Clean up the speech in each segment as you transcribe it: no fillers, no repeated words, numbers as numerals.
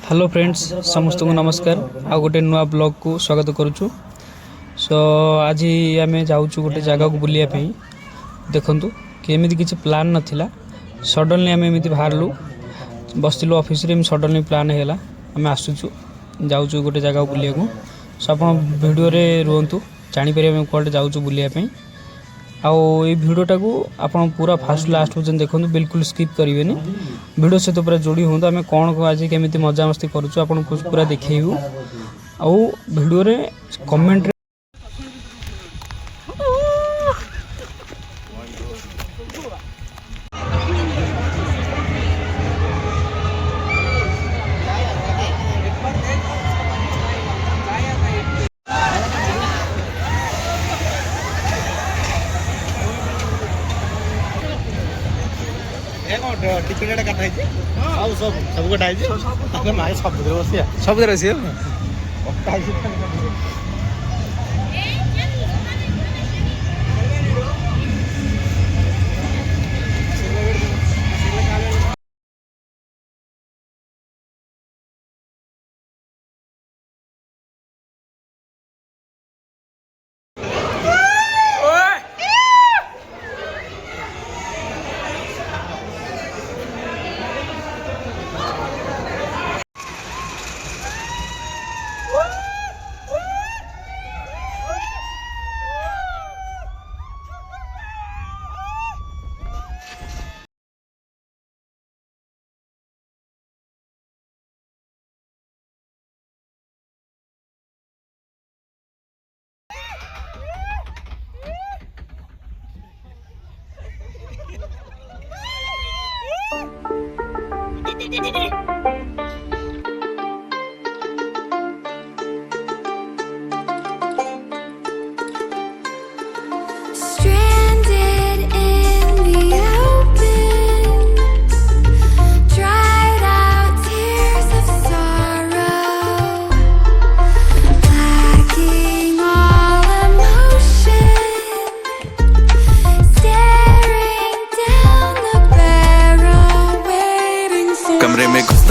Hello friends समस्त को नमस्कार आ गोटे नुआ ब्लॉग को स्वागत करुचु। सो आज आम जाऊँ गोटे जगह को बुलाया देखु कि एमती किसी प्लान नाला सडनली आम एमती बाहरलु बसलु ऑफिस रे सडनली प्लान है आम आसुचु जाऊँ गोटे जगह को बुलाया को। सो आप वीडियो रे रुहतु जापर आम कौटे जाऊँ बुलायापी आउ ये भिडटा को आप पूरा फास्ट लास्ट पर्यटन देखो बिल्कुल स्किप करेंगे वीडियो सहित पूरा जोड़ी हूँ आम कौन आज केमी मजा मस्ती करुचु आपन पूरा देखू आउ वीडियो रे कमेंट टिकेट कटाई सब कटाई माए सब बसिया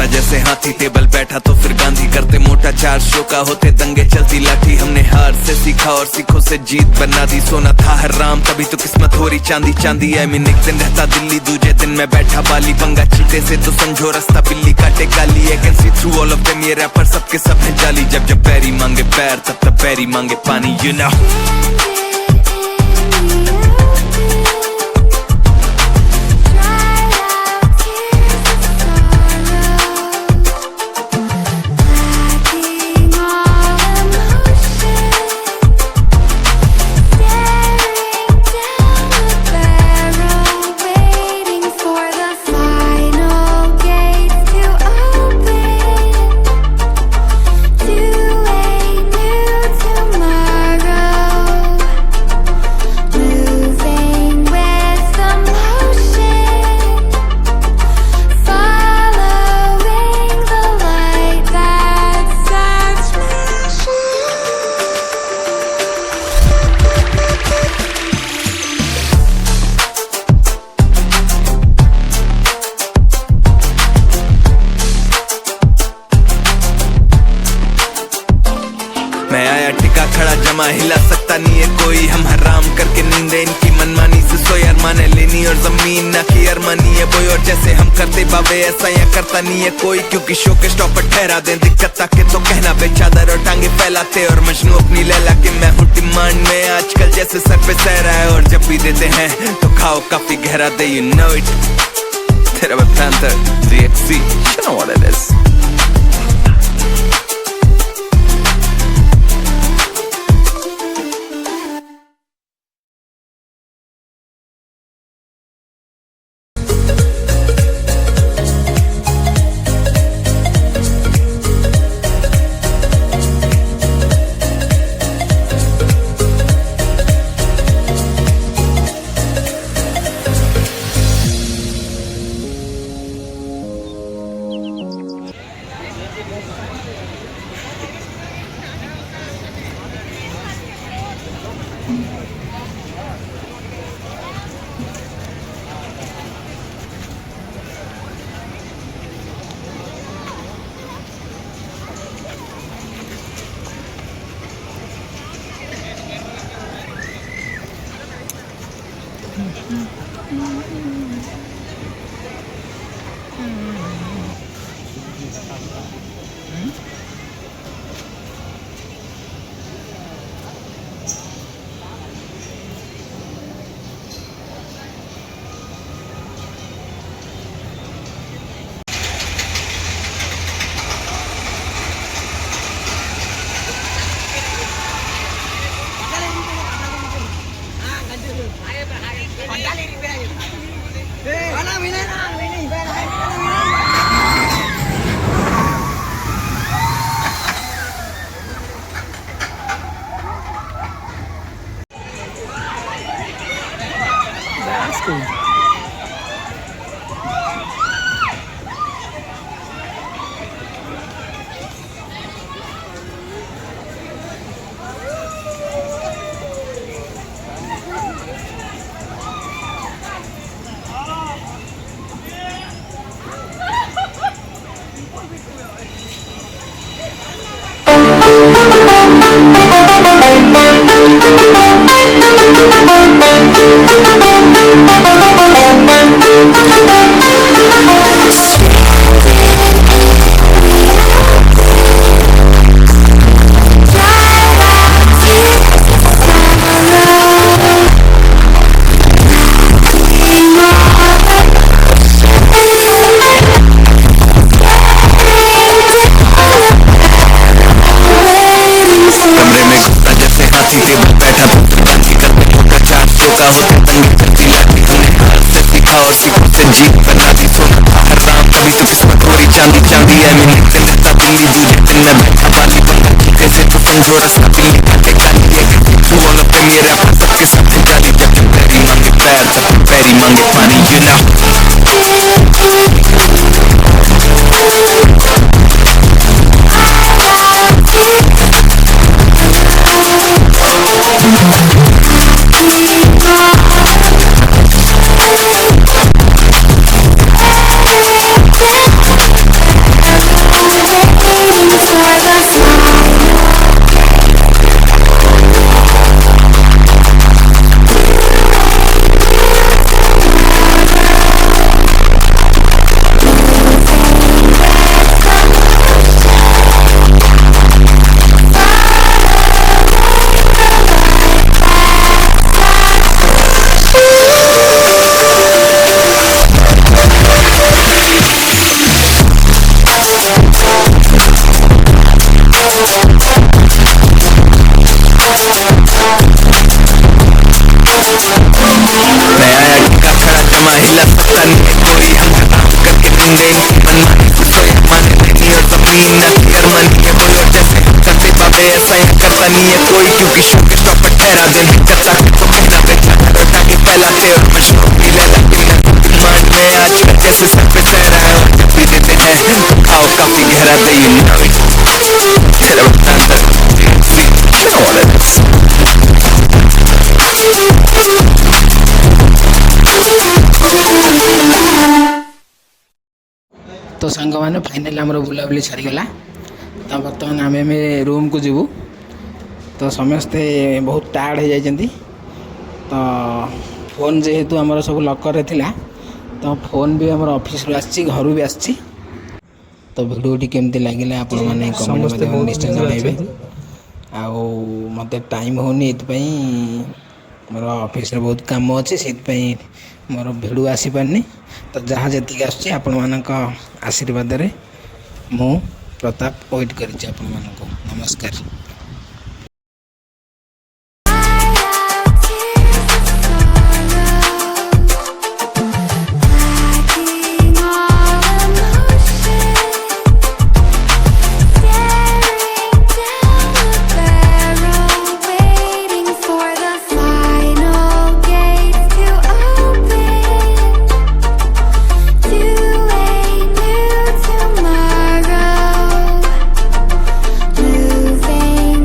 जैसे हाथी टेबल बैठा तो फिर गांधी करते मोटा 4 शो का होते दंगे चलती लाठी। हमने हार से सीखा और सीखों से जीत बना दी। सोना था हराम तभी तो किस्मत हो रही चांदी चांदी। एक दिन रहता दिल्ली दूजे दिन में बैठा बाली। पंगा चीते से तो समझो रास्ता बिल्ली काटे गाली। I can see through all of them ये रैपर सबके सब है जाली। जब जब पैरी मांगे पैर तब तब पैरी मांगे पानी यू नो। मैं आया टिका खड़ा जमा हिला सकता नहीं है कोई। हम हराम करके नींदे इनकी मनमानी से सोए। अरमाने लेनी और जमीन ना की अरमानी है बोई। और जैसे हम करते बाबे ऐसा या करता नहीं है कोई। क्योंकि शो के स्टॉपर ठहरा दे दिक्कत ताके तो कहना बेचादर और टांगे फैलाते। और मजनू अपनी लैला के मैं हूँ डिमांड में आजकल जैसे सर पे सह रहा है। और जब भी देते हैं तो खाओ काफी गहरा दे यू नो इट। तेरा panther 3XC you know what it is। That's cool. कमरे में घुसा जैसे हाथी टेबल बैठा बातचीत करते होगा 400 का होता तंगी चलती लाठी हमने हाथ से सीखा और सीखो से जीत बना दी सोना हराम कभी तो किस्मत थोड़ी चांदी चांदी है मैं निकल देता दिल्ली दूजे दिन में बैठा वाली बंदा जीते से तो समझो रास्ता दिल्ली काटे गाली है तू वालों पे मेरा सबके साथ जाली जब तुम पैरी मांगे पैर जब तुम पैरी मांगे पानी you know मैं आया टिका खड़ा जमा हिला सकता नहीं है कोई हम हराम करके नींदे इनकी मनमानी से सोए माने लेनी और जमीन न की अरमानी है कोई और जैसे हम करते बाबे ऐसा यहाँ करता नहीं है कोई क्योंकि शो के स्टॉप पर ठहरा दिन कच्चा तो कहना बेचा रोटा के फैलाते और मशरूम भी ले लेते हैं डिमांड में आज कल जैसे सर पे चेहरा है और जब भी देते हैं तो खाओ काफी गहरा दे you know it तेरा बता you know what it is तो सांग मैंने फाइनाली आम बुलाबुली सारीगला तो बर्तमान आम रूम को जीवु तो समस्ते बहुत टायर्ड हो जाती तो फोन जेहेतु आमर सब लकर थिला तो फोन भी आम ऑफिस घर भी आसी तो भिडियोटी केमती लगे आप निश्चय जनइबे मत टाइम होनी मोर ऑफिस रे बहुत काम अच्छे से मोर भिडियो आसी पारनी तो जहाँ जी आसुच्छी आपण मानक आशीर्वाद रे मु प्रताप वेट करिछि आपण मानक नमस्कार। Moving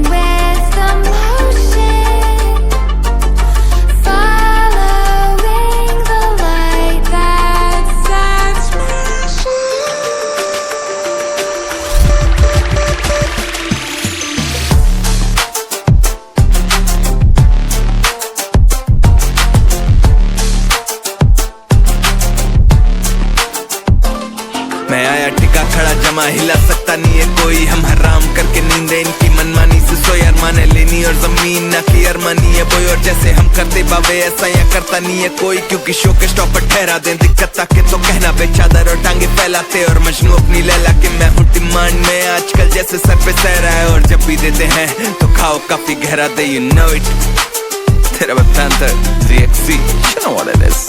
मैं आया टिका खड़ा जमा हिला सकता नहीं है कोई हम हराम करके नींदे इनकी मनमानी से सोई अरमाने लेनी और जमीन ना की अरमानी है बोई और जैसे हम करते बावे ऐसा या करता नहीं है कोई क्योंकि शो के स्टॉपर ठहरा दें दिक्कत ताके तो कहना बेचादर और टांगे फैलाते और मजनू अपनी लैला के मैं हूँ डिमांड में आजकल जैसे सर पे सह रहा है और जब भी देते हैं तो खाओ काफी गहरा दे you know it तेरा Panther 3XC you know what it is